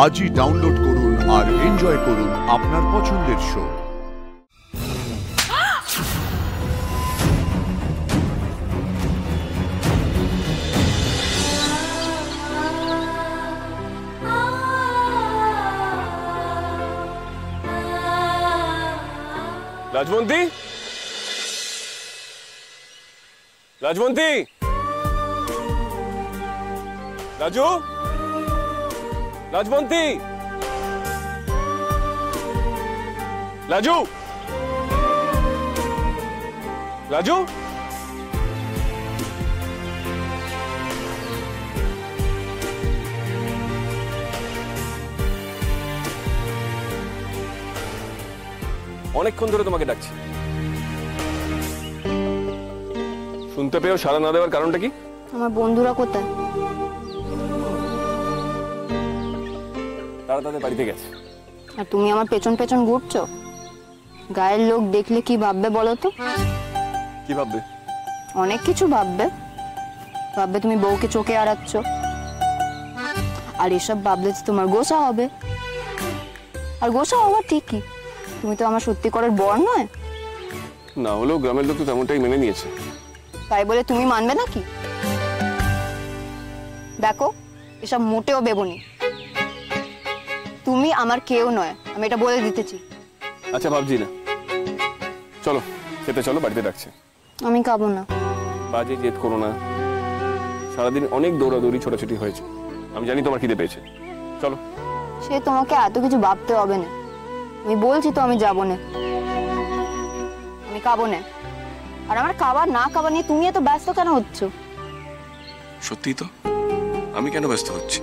আজই ডাউনলোড করুন আর এনজয় করুন আপনার পছন্দের শো। রাজবন্তী, রাজবন্তী, রাজু, রাজবন্তী, রাজু, রাজু, অনেকক্ষণ ধরে তোমাকে ডাকছি, শুনতে পেয়েও সাড়া না দেওয়ার কারণটা কি? আমার বন্ধুরা কোথায়? তারা তাদের বাড়িতে গেছে। আর তুমি আমার পেছন পেছন ঘুরছো? গায়ের লোক দেখলে কি ভাববে বলো তো? কি ভাববে? অনেক কিছু ভাববে। ভাববে তুমি বউকে চোখে আড়াচ্ছ, আর এসব ভাবলে তোমার গোসা হবে। আর গোসা হওয়া ঠিকই, তুমি তো আমার সত্যি করার বর নয়। না হলেও গ্রামের লোক তো তেমনটাই মেনে নিয়েছে। তাই বলে তুমি মানবে নাকি? দেখো, এসব মোটেও বেবনি। তুমি আমার কেউ নয়, আমি এটা বলে দিতেছি। আচ্ছা ভাবছি না, চলো খেতে চলো, বাড়িতে ডাকছে। আমি খাবো না। বাজে জেদ করো না, সারাদিন অনেক দৌড়াদৌড়ি ছোটাছুটি হয়েছে, আমি জানি তোমার খিদে পেয়েছে, চলো। সে তোমাকে এত কিছু ভাবতে হবে না, আমি বলছি তো আমি যাবো না, আমি খাবো না। আর আমার খাবার না খাবার নিয়ে তুমি এত ব্যস্ত কেন হচ্ছ? সত্যি তো, আমি কেন ব্যস্ত হচ্ছি?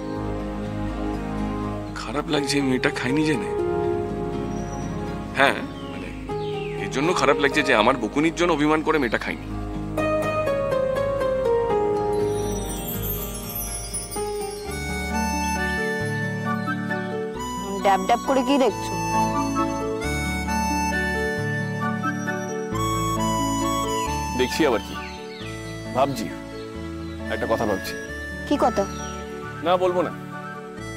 খারাপ লাগছে মেয়েটা খাইনি জেনে। হ্যাঁ মানে এর জন্য খারাপ লাগছে যে আমার বকুনির জন্য অভিমান করে মেয়েটা খাইনি। ড্যাব ড্যাব করে কি দেখছো? দেখছি আবার কি? ভাবছি একটা কথা ভাবছি। কি কথা? না বলবো না,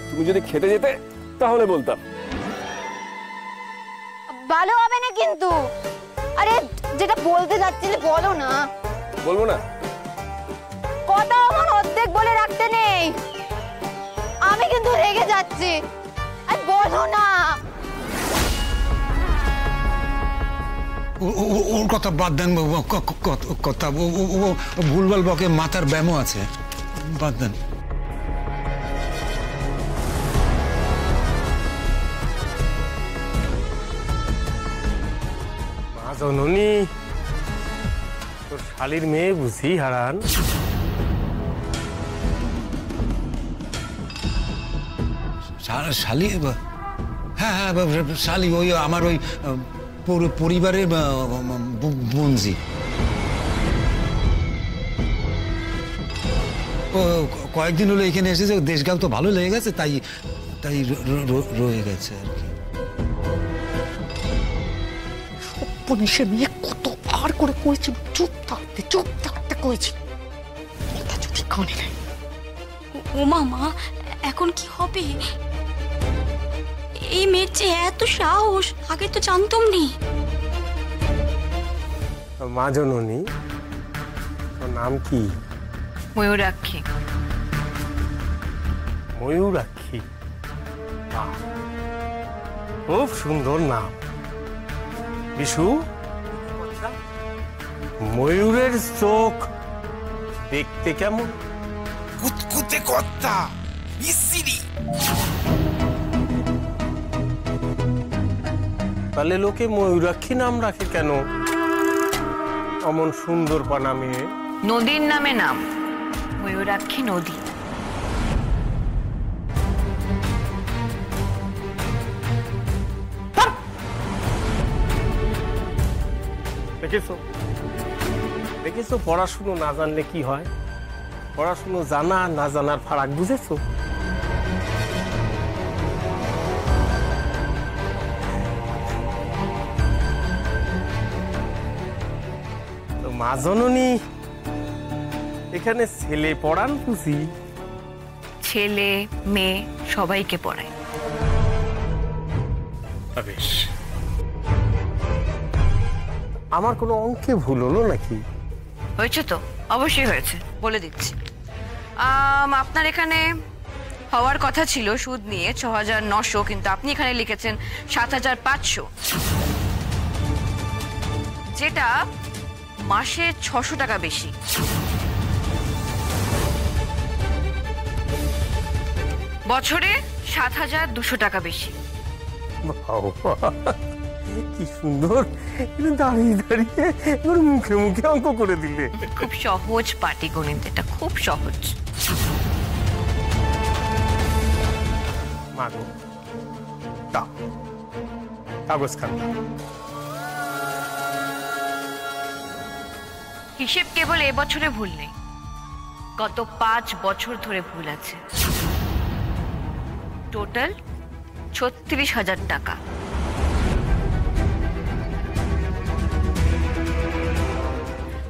তুমি যদি খেতে যেতে তাহলে বলতাম। ভালো হবে না কিন্তু। আরে যেটা বলতে যাচ্ছিলে বলো না। বলবো না? কথা আমার অর্ধেক বলে রাখতে নেই, আমি কিন্তু রেগে যাচ্ছি। আর বলো না। ওর কথা বাদ দেন, কথা ভুলভাল বকে, মাথার ব্যামো আছে, বাদ দেন। জননী, তোর শালির মেয়ে বুঝি হারান? শালি? হ্যাঁ হ্যাঁ শালি, ওই আমার ওই পরিবারের বোনজি। ও কয়েকদিন হলো এখানে এসেছে, দেশগাঁও তো ভালো লেগে গেছে, তাই তাই রয়ে গেছে আর কি। পুলিশের মেয়ে কতবার করে করেছিল চুপ থাকতে করেছি, কথা যদি কানে নেয়। ও মামা, এখন কি হবে? এই মেয়ের যে এত সাহস, আগে তো জানতাম নি। মা জননী, তোর নাম কি? ময়ূরাক্ষী। ময়ূরাক্ষী, খুব সুন্দর নাম। বিশু, ময়ূরের চোখ দেখতে কেমন? কুতকুতে কর্তা, বিশ্রী। তাহলে লোকে ময়ূরাক্ষী নাম রাখে কেন? অমন সুন্দর পানা মেয়ে। নদীর নামে নাম, ময়ূরাক্ষী নদী। দেখেছো পড়াশুনো না জানলে কি হয়? পড়াশুনো জানা না জানার ফারাক বুঝেছো? মা জননী, এখানে ছেলে পড়ান বুঝি? ছেলে মেয়ে সবাইকে পড়াই। বেশ, আমার কোনো অঙ্কে ভুল হলো নাকি? হয়েছে তো, অবশ্যই হয়েছে, বলে দিচ্ছি। আপনার এখানে হওয়ার কথা ছিল সুদ নিয়ে ৬,৯০০, কিন্তু আপনি এখানে লিখেছেন ৭,৫০০, যেটা মাসে ৬০০ টাকা বেশি। বছরে ৭,২০০ টাকা বেশি। বাবা, কি সুন্দর! দাঁড়িয়ে দাঁড়িয়ে এবার মুখে মুখে অঙ্ক করে দিলে। খুব সহজ পাটিগণিত, এটা খুব সহজ। মাগো, দাও কাগজ খাতা। হিসেব কেবল এবছরে ভুল নেই, গত ৫ বছর ধরে ভুল আছে। টোটাল ৩৬,০০০ টাকা।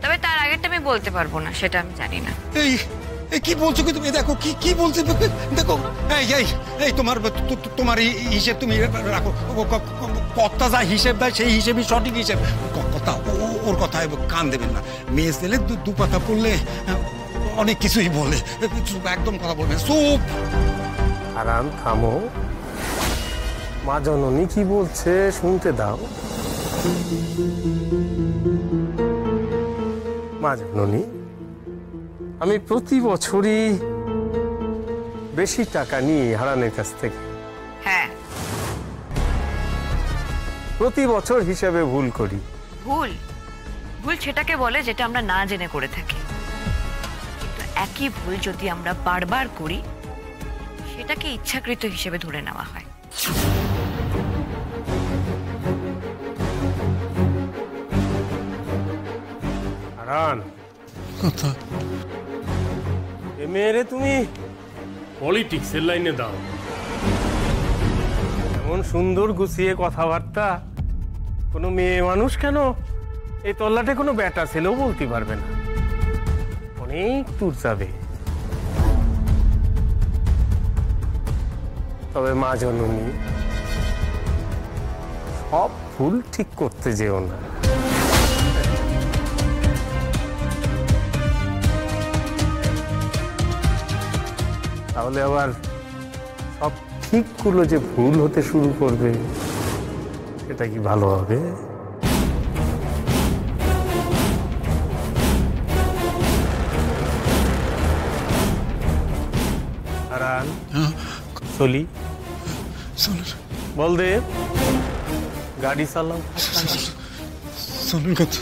তবে তার আগেরটা আমি বলতে পারবো না, সেটা আমি জানি না। এই এই কি বলছো কি তুমি? দেখো কি কি বলছে, দেখো। এই এই এই তোমার হিসেব তুমি রাখো। কর্তা যা হিসেব দেয় সেই হিসেবই সঠিক হিসেব। কথা ওর কথায় কান দেবেন না। মেয়ে ছেলে দু কথা পড়লে অনেক কিছুই বলে। একদম কথা বলবেন, চুপ। আরাম, থামো। মা জননী কি বলছে শুনতে দাও। মা জননী, আমি প্রতি বছরই বেশি টাকা নিই হারানের কাছ থেকে। হ্যাঁ, প্রতি বছর হিসেবে ভুল করি। ভুল ভুল সেটাকে বলে যেটা আমরা না জেনে করে থাকি। কিন্তু একই ভুল যদি আমরা বারবার করি, সেটাকে ইচ্ছাকৃত হিসেবে ধরে নেওয়া হয়। হারান, কথা এ মেয়েরে তুমি পলিটিক্সের লাইনে দাও। এমন সুন্দর গুছিয়ে কথাবার্তা কোনো মেয়ে মানুষ কেন এই তল্লাটে কোনো ব্যাটা ছেলেও বলতে পারবে না। অনেক দূর যাবে। তবে মা জননী, সব ভুল ঠিক করতে যেও না। তাহলে আবার সব ঠিকগুলো যে ভুল হতে শুরু করবে, সেটা কি ভালো হবে? হারান, চলি। বলদেব, গাড়ি চালাও। চলুন কথা